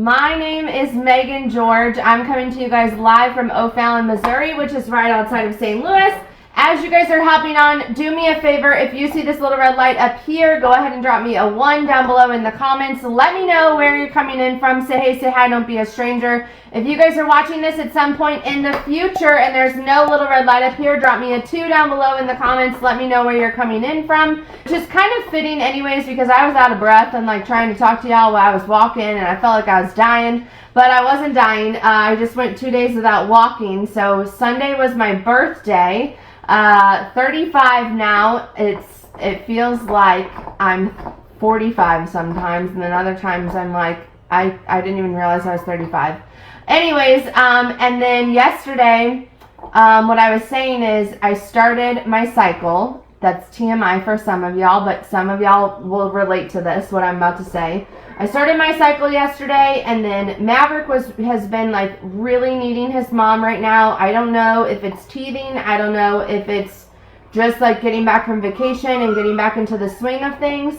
My name is Megan George. I'm coming to you guys live from O'Fallon, Missouri, which is right outside of St. Louis. As you guys are hopping on, do me a favor. If you see this little red light up here, go ahead and drop me a 1 down below in the comments. Let me know where you're coming in from. Say hey, say hi, don't be a stranger. If you guys are watching this at some point in the future and there's no little red light up here, drop me a 2 down below in the comments. Let me know where you're coming in from. Which is kind of fitting anyways, because I was out of breath and like trying to talk to y'all while I was walking, and I felt like I was dying. But I wasn't dying. I just went 2 days without walking. So Sunday was my birthday. 35 now. It feels like I'm 45 sometimes, and then other times I'm like, I didn't even realize I was 35. Anyways, and then yesterday, what I was saying is I started my cycle. That's TMI for some of y'all, but some of y'all will relate to this, what I'm about to say. I started my cycle yesterday, and then Maverick has been like really needing his mom right now. I don't know if it's teething. I don't know if it's just like getting back from vacation and getting back into the swing of things.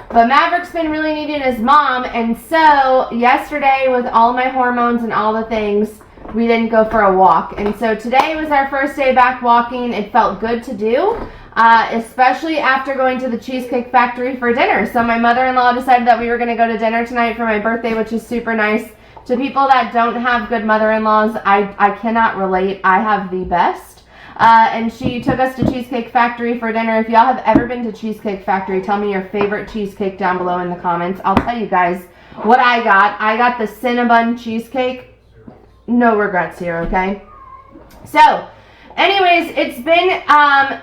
But Maverick's been really needing his mom, and so yesterday with all my hormones and all the things, we didn't go for a walk. And so today was our first day back walking. It felt good to do. Especially after going to the Cheesecake Factory for dinner. So my mother-in-law decided that we were going to go to dinner tonight for my birthday, which is super nice. To people that don't have good mother-in-laws, I cannot relate. I have the best. And she took us to Cheesecake Factory for dinner. If y'all have ever been to Cheesecake Factory, tell me your favorite cheesecake down below in the comments. I'll tell you guys what I got. I got the Cinnabon cheesecake. No regrets here, okay? So anyways, it's been,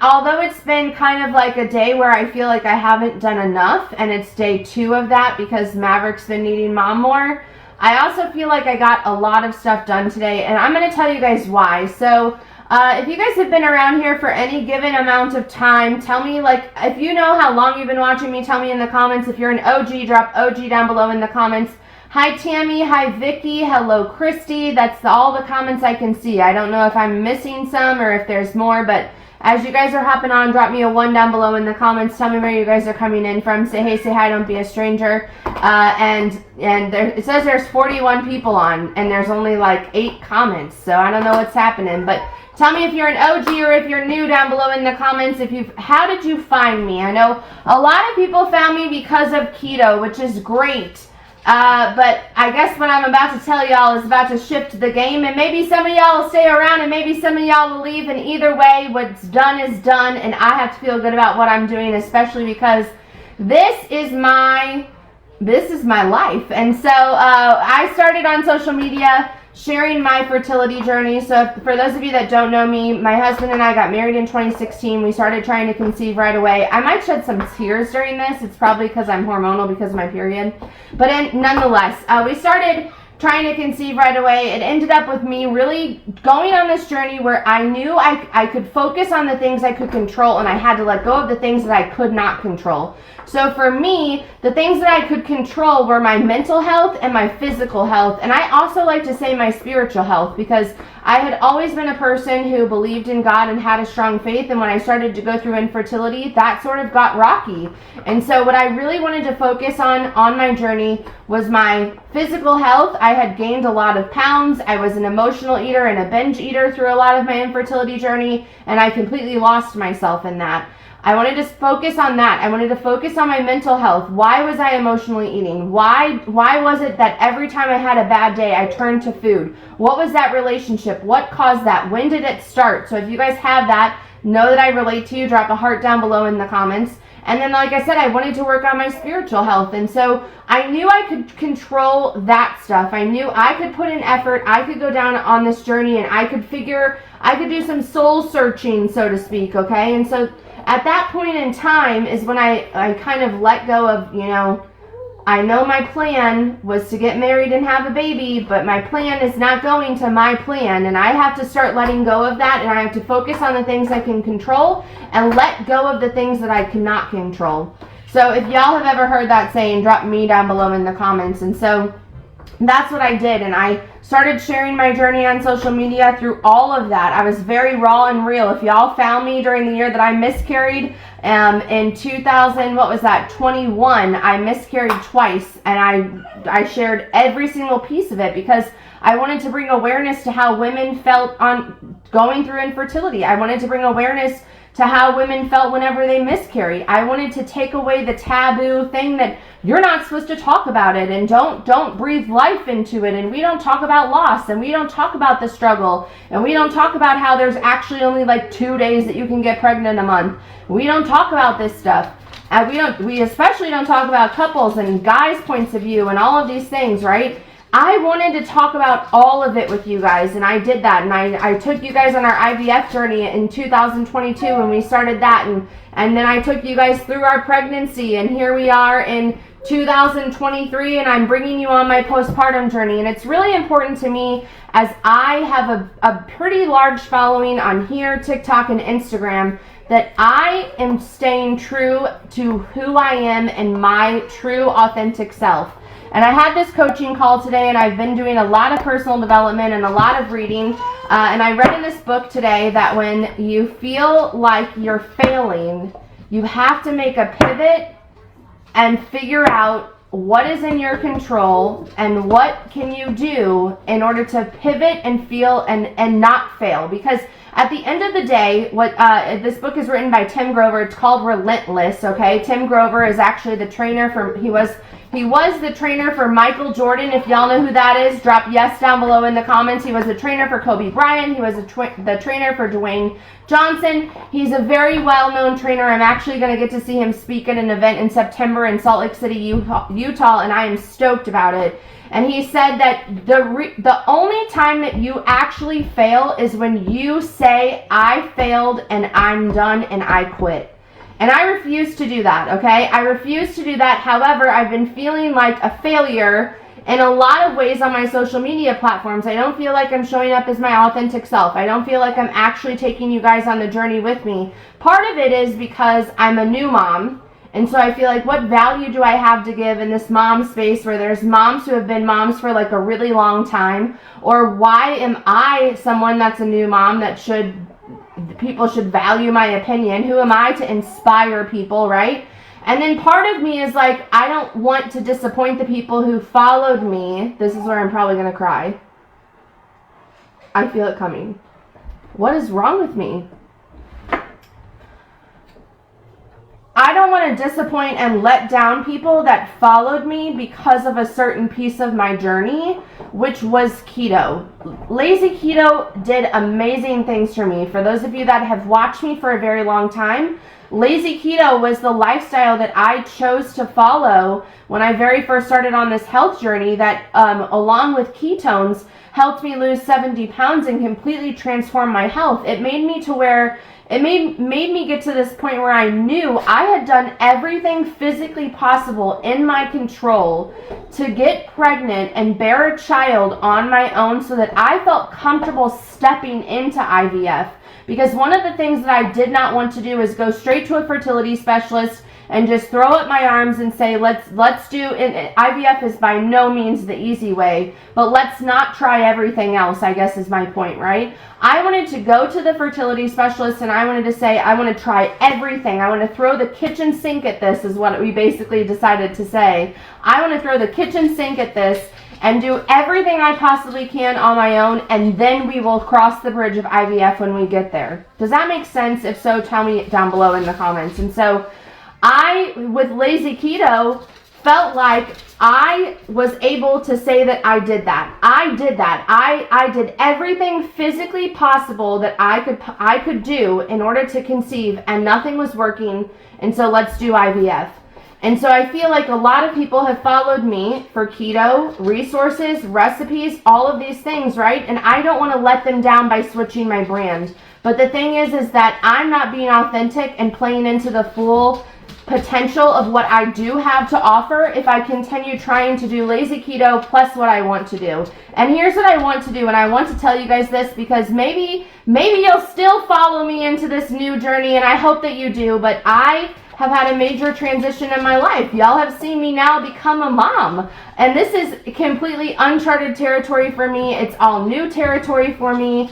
although it's been kind of like a day where I feel like I haven't done enough, and it's day 2 of that because Maverick's been needing mom more, I also feel like I got a lot of stuff done today, and I'm going to tell you guys why. So, if you guys have been around here for any given amount of time, tell me, like, if you know how long you've been watching me, tell me in the comments. If you're an OG, drop OG down below in the comments. Hi Tammy, hi Vicky, hello Christy. That's all the comments I can see. I don't know if I'm missing some or if there's more, but as you guys are hopping on, drop me a 1 down below in the comments. Tell me where you guys are coming in from. Say hey, say hi, don't be a stranger. And there, it says there's 41 people on, and there's only like 8 comments, so I don't know what's happening. But tell me if you're an OG or if you're new down below in the comments. How did you find me? I know a lot of people found me because of keto, which is great. But I guess what I'm about to tell y'all is about to shift the game, and maybe some of y'all will stay around and maybe some of y'all will leave, and either way, what's done is done, and I have to feel good about what I'm doing, especially because this is my life. And so I started on social media sharing my fertility journey. So for those of you that don't know me, my husband and I got married in 2016. We started trying to conceive right away. I might shed some tears during this. It's probably because I'm hormonal because of my period. But nonetheless, we started trying to conceive right away. It ended up with me really going on this journey where I knew I could focus on the things I could control, and I had to let go of the things that I could not control. So for me, the things that I could control were my mental health and my physical health, and I also like to say my spiritual health, because I had always been a person who believed in God and had a strong faith, and when I started to go through infertility, that sort of got rocky. And so what I really wanted to focus on my journey was my physical health. I had gained a lot of pounds. I was an emotional eater and a binge eater through a lot of my infertility journey, and I completely lost myself in that. I wanted to focus on that. I wanted to focus on my mental health. Why was I emotionally eating? Why was it that every time I had a bad day, I turned to food? What was that relationship? What caused that? When did it start? So if you guys have that, know that I relate to you. Drop a heart down below in the comments. And then, like I said, I wanted to work on my spiritual health. And so I knew I could control that stuff. I knew I could put in effort. I could go down on this journey, and I could do some soul searching, so to speak, okay? And so at that point in time is when I kind of let go of, I know my plan was to get married and have a baby, but my plan is not going to my plan, and I have to start letting go of that, and I have to focus on the things I can control and let go of the things that I cannot control. So if y'all have ever heard that saying, drop me down below in the comments. And so that's what I did, and I started sharing my journey on social media through all of that. I was very raw and real. If y'all found me during the year that I miscarried, in 21, I miscarried twice, and I shared every single piece of it because I wanted to bring awareness to how women felt on going through infertility. I wanted to bring awareness to how women felt whenever they miscarry. I wanted to take away the taboo thing that you're not supposed to talk about it, and don't breathe life into it, and we don't talk about loss, and we don't talk about the struggle, and we don't talk about how there's actually only like 2 days that you can get pregnant a month. We don't talk about this stuff. And we especially don't talk about couples and guys' points of view and all of these things, right? I wanted to talk about all of it with you guys, and I did that, and I took you guys on our IVF journey in 2022 when we started that, and then I took you guys through our pregnancy, and here we are in 2023, and I'm bringing you on my postpartum journey. And it's really important to me, as I have a pretty large following on here, TikTok, and Instagram, that I am staying true to who I am and my true authentic self. And I had this coaching call today, and I've been doing a lot of personal development and a lot of reading. And I read in this book today that when you feel like you're failing, you have to make a pivot and figure out what is in your control and what can you do in order to pivot and feel and not fail. Because at the end of the day, what this book is written by Tim Grover. It's called Relentless, okay? Tim Grover is actually the trainer for, he was the trainer for Michael Jordan. If y'all know who that is, drop yes down below in the comments. He was the trainer for Kobe Bryant. He was the trainer for Dwayne Johnson. He's a very well-known trainer. I'm actually going to get to see him speak at an event in September in Salt Lake City, Utah, and I am stoked about it. And he said that the only time that you actually fail is when you say, I failed and I'm done and I quit. And I refuse to do that, okay? I refuse to do that. However, I've been feeling like a failure in a lot of ways on my social media platforms. I don't feel like I'm showing up as my authentic self. I don't feel like I'm actually taking you guys on the journey with me. Part of it is because I'm a new mom. And so I feel like, what value do I have to give in this mom space where there's moms who have been moms for like a really long time? Or why am I someone that's a new mom that people should value my opinion? Who am I to inspire people, right? And then part of me is like, I don't want to disappoint the people who followed me. This is where I'm probably going to cry. I feel it coming. What is wrong with me? I don't want to disappoint and let down people that followed me because of a certain piece of my journey, which was keto. Lazy Keto did amazing things for me. For those of you that have watched me for a very long time, Lazy Keto was the lifestyle that I chose to follow when I very first started on this health journey that, along with ketones, helped me lose 70 pounds and completely transform my health. It made me to where it made me get to this point where I knew I had done everything physically possible in my control to get pregnant and bear a child on my own so that I felt comfortable stepping into IVF. Because one of the things that I did not want to do is go straight to a fertility specialist and just throw up my arms and say, let's do it. IVF is by no means the easy way, but let's not try everything else, I guess is my point, right? I wanted to go to the fertility specialist and I wanted to say, I want to try everything. I want to throw the kitchen sink at this, is what we basically decided to say. I want to throw the kitchen sink at this and do everything I possibly can on my own, and then we will cross the bridge of IVF when we get there. Does that make sense? If so, tell me down below in the comments. And so I, with Lazy Keto, felt like I was able to say that I did that. I did that. I did everything physically possible that I could do in order to conceive, and nothing was working, and so let's do IVF. And so I feel like a lot of people have followed me for keto, resources, recipes, all of these things, right? And I don't want to let them down by switching my brand. But the thing is that I'm not being authentic and playing into the full potential of what I do have to offer if I continue trying to do Lazy Keto plus what I want to do. And here's what I want to do, and I want to tell you guys this because maybe you'll still follow me into this new journey, and I hope that you do, but I have had a major transition in my life. Y'all have seen me now become a mom. And this is completely uncharted territory for me. It's all new territory for me.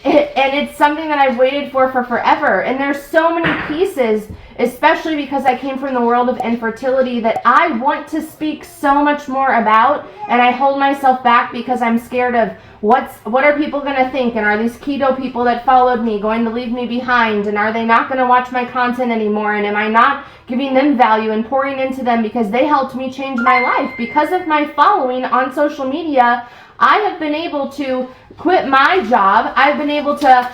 And it's something that I've waited for forever. And there's so many pieces, especially because I came from the world of infertility, that I want to speak so much more about, and I hold myself back because I'm scared of what are people going to think, and are these keto people that followed me going to leave me behind, and are they not going to watch my content anymore, and am I not giving them value and pouring into them because they helped me change my life? Because of my following on social media, I have been able to quit my job. I've been able to,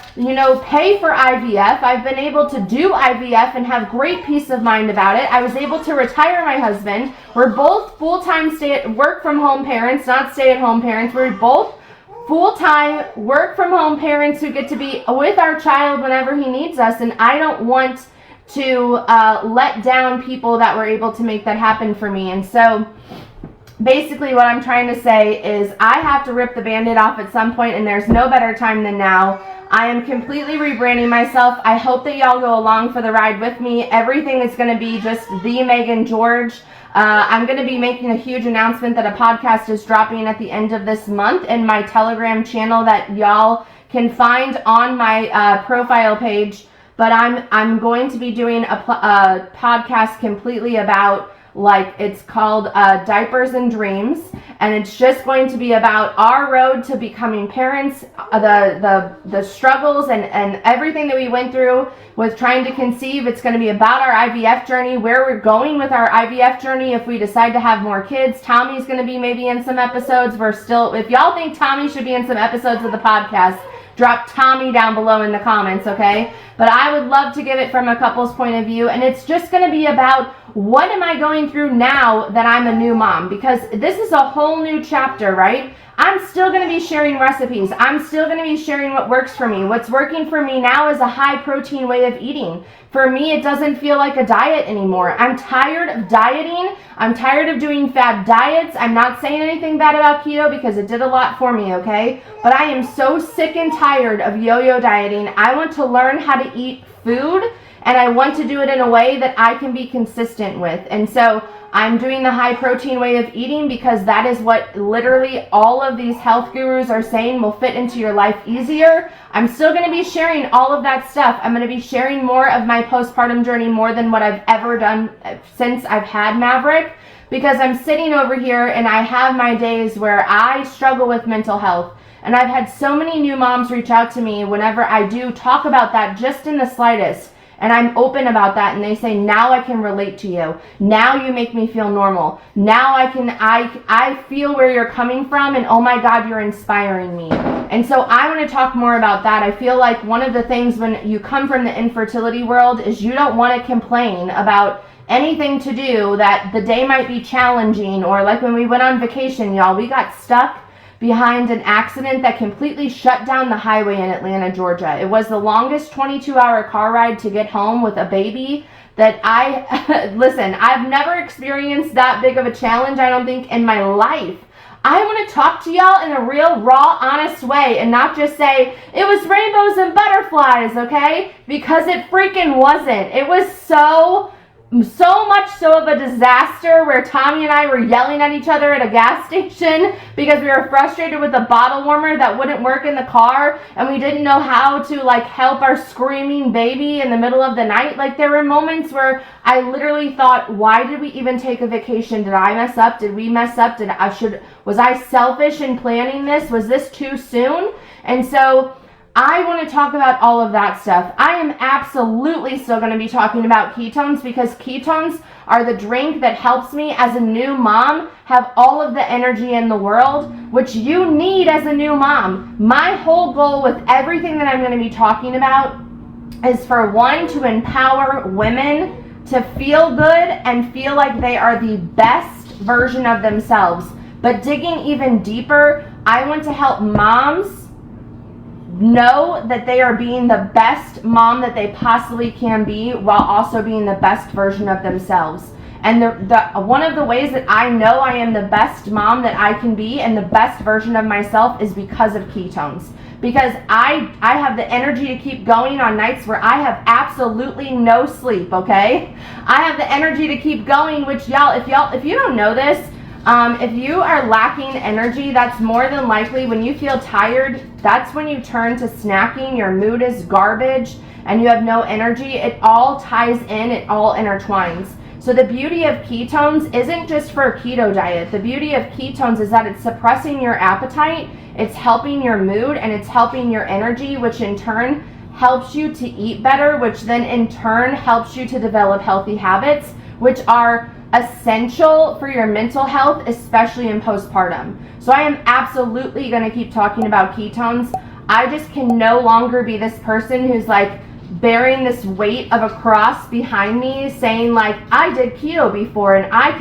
pay for IVF. I've been able to do IVF and have great peace of mind about it. I was able to retire my husband. We're both full-time work-from-home parents, not stay-at-home parents. We're both full-time work-from-home parents who get to be with our child whenever he needs us, and I don't want to let down people that were able to make that happen for me. And so basically what I'm trying to say is I have to rip the Band-Aid off at some point, and there's no better time than now. I am completely rebranding myself. I hope that y'all go along for the ride with me. Everything is going to be just the Megan George. I'm going to be making a huge announcement that a podcast is dropping at the end of this month in my Telegram channel that y'all can find on my profile page. But I'm going to be doing a podcast completely about, it's called Diapers and Dreams, and it's just going to be about our road to becoming parents, the struggles and everything that we went through with trying to conceive. It's going to be about our IVF journey, where we're going with our IVF journey if we decide to have more kids. Tommy's going to be maybe in some episodes. If y'all think Tommy should be in some episodes of the podcast, drop Tommy down below in the comments, okay? But I would love to give it from a couple's point of view, and it's just going to be about what am I going through now that I'm a new mom, because this is a whole new chapter, right? I'm still going to be sharing recipes. I'm still going to be sharing what works for me. What's working for me now is a high protein way of eating. For me, it doesn't feel like a diet anymore. I'm tired of dieting. I'm tired of doing fad diets. I'm not saying anything bad about keto because it did a lot for me, okay? But I am so sick and tired of yo-yo dieting. I want to learn how to eat food, and I want to do it in a way that I can be consistent with. And so I'm doing the high protein way of eating because that is what literally all of these health gurus are saying will fit into your life easier. I'm still going to be sharing all of that stuff. I'm going to be sharing more of my postpartum journey, more than what I've ever done since I've had Maverick, because I'm sitting over here and I have my days where I struggle with mental health. And I've had so many new moms reach out to me whenever I do talk about that just in the slightest. And I'm open about that, and they say, now I can relate to you. Now you make me feel normal. Now I feel where you're coming from, and oh my God, you're inspiring me. And so I want to talk more about that. I feel like one of the things when you come from the infertility world is you don't want to complain about anything to do, that the day might be challenging, or like when we went on vacation, y'all, we got stuck behind an accident that completely shut down the highway in Atlanta, Georgia. It was the longest 22-hour car ride to get home with a baby that listen, I've never experienced that big of a challenge, I don't think, in my life. I want to talk to y'all in a real, raw, honest way and not just say, it was rainbows and butterflies, okay? Because it freaking wasn't. It was so much so of a disaster where Tommy and I were yelling at each other at a gas station because we were frustrated with a bottle warmer that wouldn't work in the car, and we didn't know how to help our screaming baby in the middle of the night. There were moments where I literally thought, why did we even take a vacation? Did I mess up? Did we mess up? Was I selfish in planning this? Was this too soon? And so I want to talk about all of that stuff. I am absolutely still going to be talking about ketones, because ketones are the drink that helps me as a new mom have all of the energy in the world, which you need as a new mom. My whole goal with everything that I'm going to be talking about is for one, to empower women to feel good and feel like they are the best version of themselves. But digging even deeper, I want to help moms know that they are being the best mom that they possibly can be, while also being the best version of themselves. And one of the ways that I know I am the best mom that I can be and the best version of myself is because of ketones. because I have the energy to keep going on nights where I have absolutely no sleep, okay? I have the energy to keep going, which if you don't know this, if you are lacking energy, that's more than likely when you feel tired, that's when you turn to snacking, your mood is garbage, and you have no energy. It all ties in, it all intertwines. So the beauty of ketones isn't just for a keto diet. The beauty of ketones is that it's suppressing your appetite, it's helping your mood, and it's helping your energy, which in turn helps you to eat better, which then in turn helps you to develop healthy habits, which are essential for your mental health, especially in postpartum. So I am absolutely going to keep talking about ketones. I just can no longer be this person who's like bearing this weight of a cross behind me saying like, I did keto before and I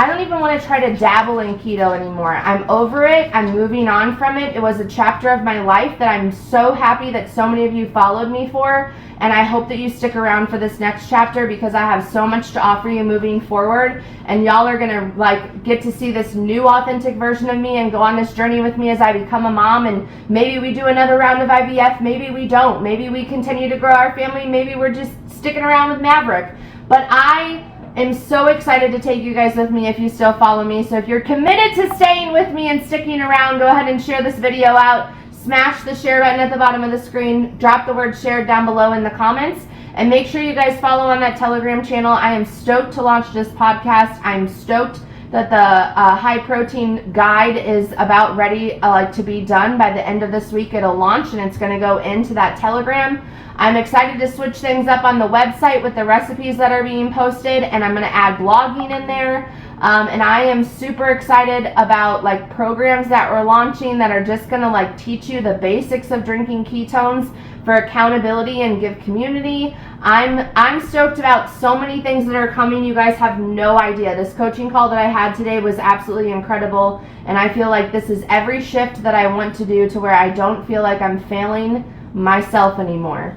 don't even want to try to dabble in keto anymore. I'm over it. I'm moving on from it. It was a chapter of my life that I'm so happy that so many of you followed me for. And I hope that you stick around for this next chapter because I have so much to offer you moving forward. And y'all are going to like get to see this new authentic version of me and go on this journey with me as I become a mom. And maybe we do another round of IVF. Maybe we don't. Maybe we continue to grow our family. Maybe we're just sticking around with Maverick. But I am so excited to take you guys with me if you still follow me. So if you're committed to staying with me and sticking around, go ahead and share this video out. Smash the share button at the bottom of the screen. Drop the word shared down below in the comments. And make sure you guys follow on that Telegram channel. I am stoked to launch this podcast. I'm stoked that the high protein guide is about ready to be done by the end of this week. It'll launch and it's going to go into that Telegram. I'm excited to switch things up on the website with the recipes that are being posted, and I'm going to add blogging in there. And I am super excited about like programs that we're launching that are just going to like teach you the basics of drinking ketones for accountability and give community. I'm stoked about so many things that are coming. You guys have no idea. This coaching call that I had today was absolutely incredible, and I feel like this is every shift that I want to do to where I don't feel like I'm failing myself anymore.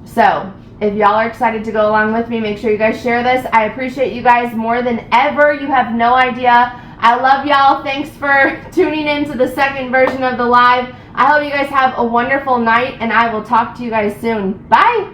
So if y'all are excited to go along with me, make sure you guys share this. I appreciate you guys more than ever. You have no idea. I love y'all. Thanks for tuning in to the second version of the live. I hope you guys have a wonderful night, and I will talk to you guys soon. Bye.